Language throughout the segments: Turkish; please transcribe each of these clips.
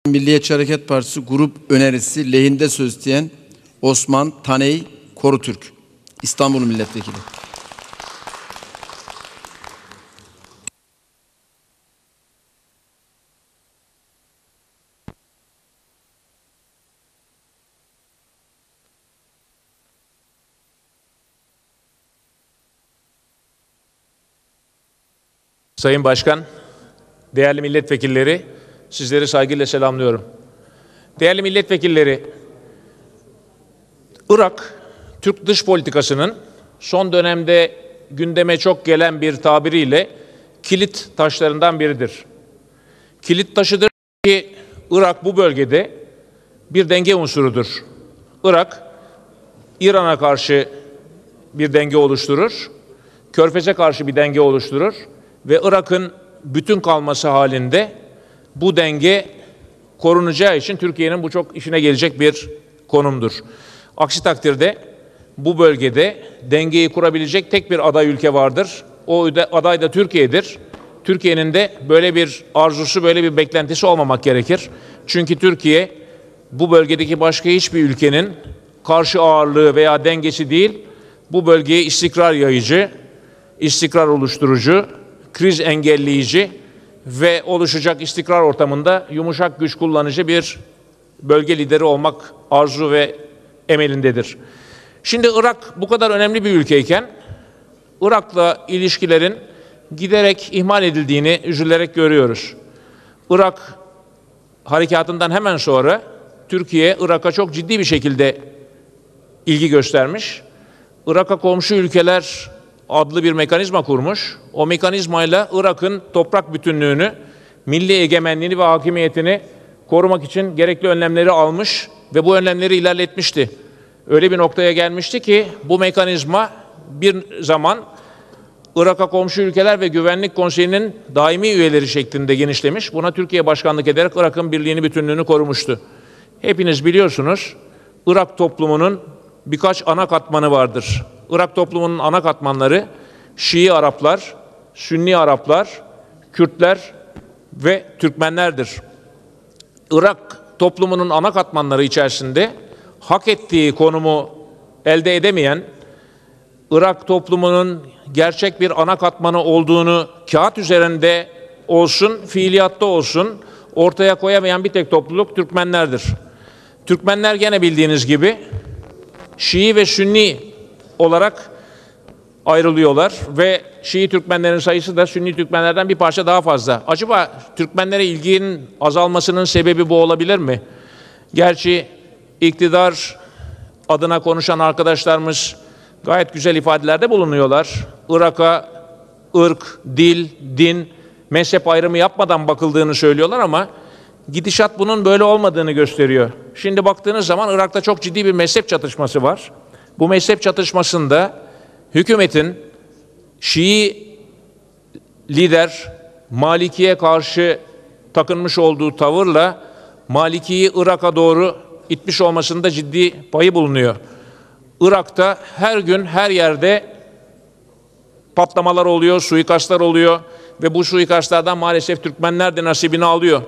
Milliyetçi Hareket Partisi grup önerisi lehinde söz isteyen Osman Taney Korutürk, İstanbul Milletvekili. Sayın Başkan, değerli milletvekilleri, sizleri saygıyla selamlıyorum. Değerli milletvekilleri, Irak, Türk dış politikasının son dönemde gündeme çok gelen bir tabiriyle kilit taşlarından biridir. Kilit taşıdır ki Irak bu bölgede bir denge unsurudur. Irak, İran'a karşı bir denge oluşturur, Körfez'e karşı bir denge oluşturur ve Irak'ın bütün kalması halinde bu denge korunacağı için Türkiye'nin bu çok işine gelecek bir konumdur. Aksi takdirde bu bölgede dengeyi kurabilecek tek bir aday ülke vardır. O aday da Türkiye'dir. Türkiye'nin de böyle bir arzusu, böyle bir beklentisi olmamak gerekir. Çünkü Türkiye bu bölgedeki başka hiçbir ülkenin karşı ağırlığı veya dengesi değil, bu bölgeye istikrar yayıcı, istikrar oluşturucu, kriz engelleyici ve oluşacak istikrar ortamında yumuşak güç kullanıcı bir bölge lideri olmak arzu ve emelindedir. Şimdi Irak bu kadar önemli bir ülkeyken Irak'la ilişkilerin giderek ihmal edildiğini üzülerek görüyoruz. Irak harekatından hemen sonra Türkiye Irak'a çok ciddi bir şekilde ilgi göstermiş. Irak'a komşu ülkeler adlı bir mekanizma kurmuş. O mekanizmayla Irak'ın toprak bütünlüğünü, milli egemenliğini ve hakimiyetini korumak için gerekli önlemleri almış ve bu önlemleri ilerletmişti. Öyle bir noktaya gelmişti ki bu mekanizma bir zaman Irak'a komşu ülkeler ve Güvenlik Konseyi'nin daimi üyeleri şeklinde genişlemiş. Buna Türkiye başkanlık ederek Irak'ın birliğini, bütünlüğünü korumuştu. Hepiniz biliyorsunuz, Irak toplumunun birkaç ana katmanı vardır. Irak toplumunun ana katmanları Şii Araplar, Sünni Araplar, Kürtler ve Türkmenlerdir. Irak toplumunun ana katmanları içerisinde hak ettiği konumu elde edemeyen, Irak toplumunun gerçek bir ana katmanı olduğunu kağıt üzerinde olsun, fiiliyatta olsun ortaya koyamayan bir tek topluluk Türkmenlerdir. Türkmenler gene bildiğiniz gibi Şii ve Sünni olarak ayrılıyorlar ve Şii Türkmenlerin sayısı da Sünni Türkmenlerden bir parça daha fazla. Acaba Türkmenlere ilginin azalmasının sebebi bu olabilir mi? Gerçi iktidar adına konuşan arkadaşlarımız gayet güzel ifadelerde bulunuyorlar. Irak'a ırk, dil, din, mezhep ayrımı yapmadan bakıldığını söylüyorlar ama gidişat bunun böyle olmadığını gösteriyor. Şimdi baktığınız zaman Irak'ta çok ciddi bir mezhep çatışması var. Bu mezhep çatışmasında hükümetin Şii lider Maliki'ye karşı takınmış olduğu tavırla Maliki'yi Irak'a doğru itmiş olmasında ciddi payı bulunuyor. Irak'ta her gün her yerde patlamalar oluyor, suikastlar oluyor ve bu suikastlardan maalesef Türkmenler de nasibini alıyor.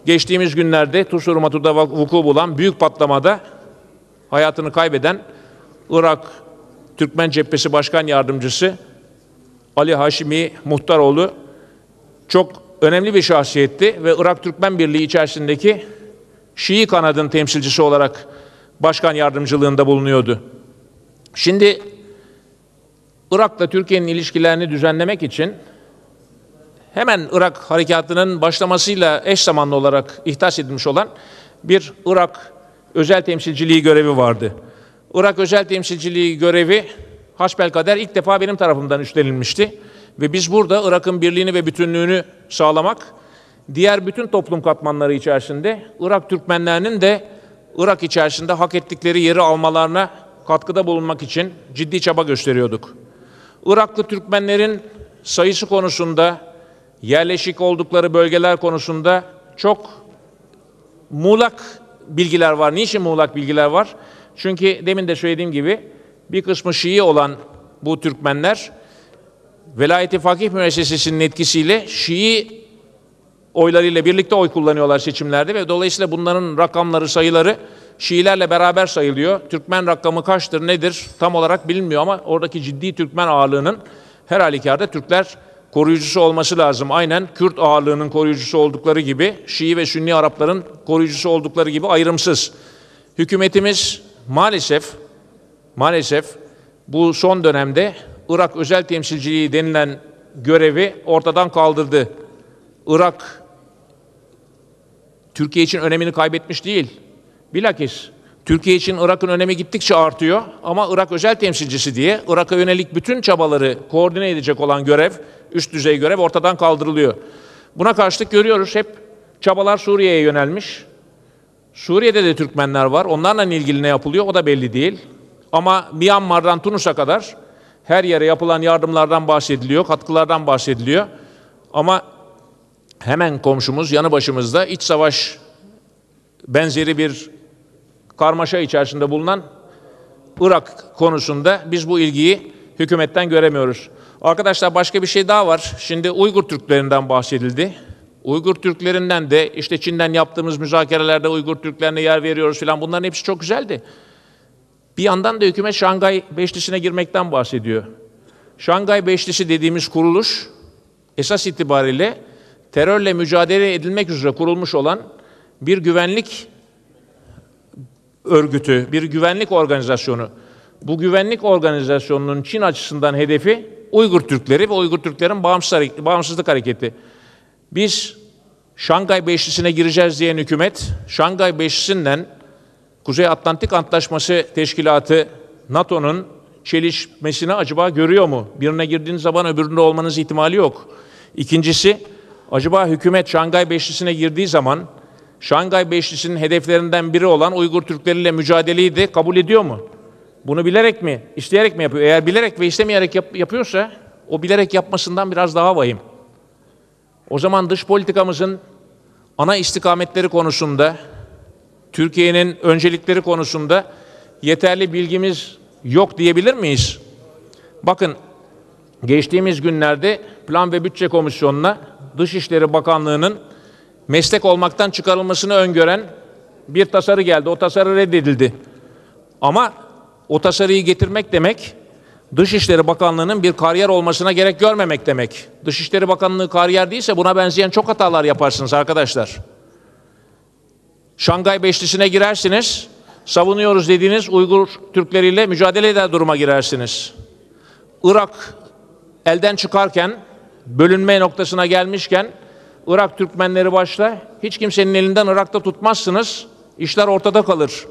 Geçtiğimiz günlerde Tusurmatu'da vuku bulan büyük patlamada hayatını kaybeden Irak Türkmen Cephesi Başkan Yardımcısı Ali Haşimi Muhtaroğlu çok önemli bir şahsiyetti ve Irak Türkmen Birliği içerisindeki Şii kanadın temsilcisi olarak başkan yardımcılığında bulunuyordu. Şimdi Irak'la Türkiye'nin ilişkilerini düzenlemek için hemen Irak harekatının başlamasıyla eş zamanlı olarak ihdas edilmiş olan bir Irak özel temsilciliği görevi vardı. Irak özel temsilciliği görevi hasbelkader ilk defa benim tarafımdan üstlenilmişti. Ve biz burada Irak'ın birliğini ve bütünlüğünü sağlamak, diğer bütün toplum katmanları içerisinde Irak Türkmenlerinin de Irak içerisinde hak ettikleri yeri almalarına katkıda bulunmak için ciddi çaba gösteriyorduk. Iraklı Türkmenlerin sayısı konusunda, yerleşik oldukları bölgeler konusunda çok muğlak bilgiler var. Niçin muğlak bilgiler var? Çünkü demin de söylediğim gibi bir kısmı Şii olan bu Türkmenler Velayet-i Fakih Müessesesi'nin etkisiyle Şii oylarıyla birlikte oy kullanıyorlar seçimlerde ve dolayısıyla bunların rakamları, sayıları Şiilerle beraber sayılıyor. Türkmen rakamı kaçtır, nedir tam olarak bilinmiyor ama oradaki ciddi Türkmen ağırlığının her halükarda Türkler koruyucusu olması lazım. Aynen Kürt ağırlığının koruyucusu oldukları gibi, Şii ve Sünni Arapların koruyucusu oldukları gibi ayrımsız. Hükümetimiz maalesef bu son dönemde Irak özel temsilciliği denilen görevi ortadan kaldırdı. Irak Türkiye için önemini kaybetmiş değil. Bilakis Türkiye için Irak'ın önemi gittikçe artıyor ama Irak özel temsilcisi diye Irak'a yönelik bütün çabaları koordine edecek olan görev, üst düzey görev ortadan kaldırılıyor. Buna karşılık görüyoruz hep çabalar Suriye'ye yönelmiş. Suriye'de de Türkmenler var. Onlarla ilgili ne yapılıyor o da belli değil. Ama Myanmar'dan Tunus'a kadar her yere yapılan yardımlardan bahsediliyor, katkılardan bahsediliyor. Ama hemen komşumuz yanı başımızda iç savaş benzeri bir karmaşa içerisinde bulunan Irak konusunda biz bu ilgiyi hükümetten göremiyoruz. Arkadaşlar başka bir şey daha var. Şimdi Uygur Türklerinden bahsedildi. Uygur Türklerinden de işte Çin'den yaptığımız müzakerelerde Uygur Türklerine yer veriyoruz filan bunların hepsi çok güzeldi. Bir yandan da hükümet Şangay Beşlisi'ne girmekten bahsediyor. Şangay Beşlisi dediğimiz kuruluş esas itibariyle terörle mücadele edilmek üzere kurulmuş olan bir güvenlik örgütü, bir güvenlik organizasyonu. Bu güvenlik organizasyonunun Çin açısından hedefi Uygur Türkleri ve Uygur Türklerin bağımsızlık hareketi. Biz Şangay Beşlisi'ne gireceğiz diyen hükümet, Şangay Beşlisi'nden Kuzey Atlantik Antlaşması Teşkilatı, NATO'nun çelişmesini acaba görüyor mu? Birine girdiğiniz zaman öbüründe olmanız ihtimali yok. İkincisi, acaba hükümet Şangay Beşlisi'ne girdiği zaman Şangay Beşlisi'nin hedeflerinden biri olan Uygur Türkleriyle mücadeleyi de kabul ediyor mu? Bunu bilerek mi, isteyerek mi yapıyor? Eğer bilerek ve istemeyerek yapıyorsa o bilerek yapmasından biraz daha vahim. O zaman dış politikamızın ana istikametleri konusunda, Türkiye'nin öncelikleri konusunda yeterli bilgimiz yok diyebilir miyiz? Bakın, geçtiğimiz günlerde Plan ve Bütçe Komisyonu'na Dışişleri Bakanlığı'nın meslek olmaktan çıkarılmasını öngören bir tasarı geldi. O tasarı reddedildi. Ama o tasarıyı getirmek demek, Dışişleri Bakanlığı'nın bir kariyer olmasına gerek görmemek demek. Dışişleri Bakanlığı kariyer değilse buna benzeyen çok hatalar yaparsınız arkadaşlar. Şangay Beşlisi'ne girersiniz, savunuyoruz dediğiniz Uygur Türkleriyle mücadele eder duruma girersiniz. Irak elden çıkarken, bölünme noktasına gelmişken, Irak Türkmenleri başta, hiç kimsenin elinden Irak'ta tutmazsınız, işler ortada kalır.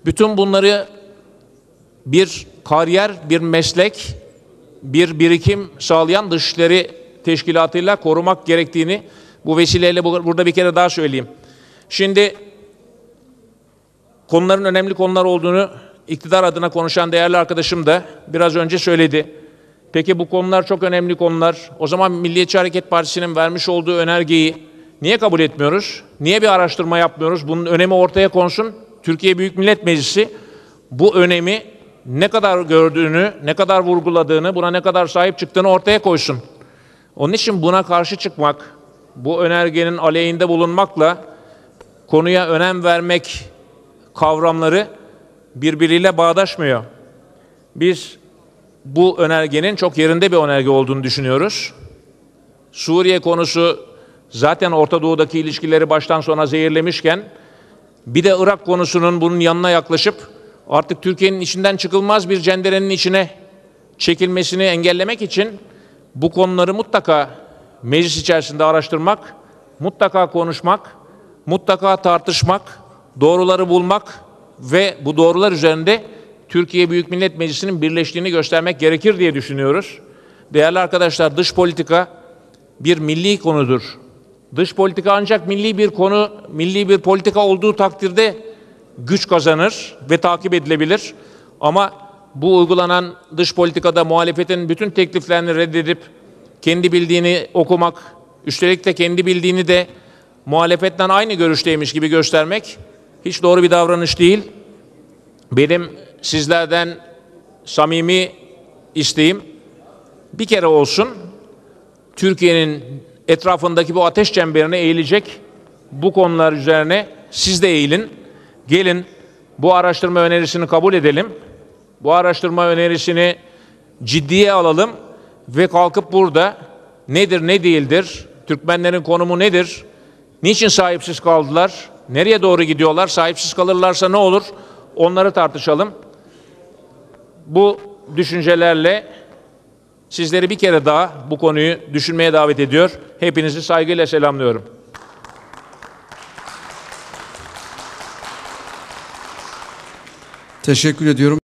Bütün bunları bir kariyer, bir meslek, bir birikim sağlayan Dışişleri Teşkilatı'yla korumak gerektiğini bu vesileyle burada bir kere daha söyleyeyim. Şimdi konuların önemli konular olduğunu iktidar adına konuşan değerli arkadaşım da biraz önce söyledi. Peki bu konular çok önemli konular. O zaman Milliyetçi Hareket Partisi'nin vermiş olduğu önergeyi niye kabul etmiyoruz? Niye bir araştırma yapmıyoruz? Bunun önemi ortaya konsun. Türkiye Büyük Millet Meclisi bu önemi ne kadar gördüğünü, ne kadar vurguladığını, buna ne kadar sahip çıktığını ortaya koysun. Onun için buna karşı çıkmak, bu önergenin aleyhinde bulunmakla konuya önem vermek kavramları birbiriyle bağdaşmıyor. Biz bu önergenin çok yerinde bir önerge olduğunu düşünüyoruz. Suriye konusu zaten Orta Doğu'daki ilişkileri baştan sona zehirlemişken bir de Irak konusunun bunun yanına yaklaşıp artık Türkiye'nin içinden çıkılmaz bir cenderenin içine çekilmesini engellemek için bu konuları mutlaka meclis içerisinde araştırmak, mutlaka konuşmak, mutlaka tartışmak, doğruları bulmak ve bu doğrular üzerinde Türkiye Büyük Millet Meclisi'nin birleştiğini göstermek gerekir diye düşünüyoruz. Değerli arkadaşlar, dış politika bir milli konudur. Dış politika ancak milli bir konu, milli bir politika olduğu takdirde güç kazanır ve takip edilebilir. Ama bu uygulanan dış politikada muhalefetin bütün tekliflerini reddedip kendi bildiğini okumak, üstelik de kendi bildiğini de muhalefetten aynı görüşteymiş gibi göstermek hiç doğru bir davranış değil. Benim sizlerden samimi isteğim bir kere olsun Türkiye'nin etrafındaki bu ateş çemberine eğilecek. Bu konular üzerine siz de eğilin. Gelin bu araştırma önerisini kabul edelim. Bu araştırma önerisini ciddiye alalım ve kalkıp burada nedir ne değildir, Türkmenlerin konumu nedir, niçin sahipsiz kaldılar, nereye doğru gidiyorlar, sahipsiz kalırlarsa ne olur, onları tartışalım. Bu düşüncelerle sizleri bir kere daha bu konuyu düşünmeye davet ediyor. Hepinizi saygıyla selamlıyorum. Teşekkür ediyorum.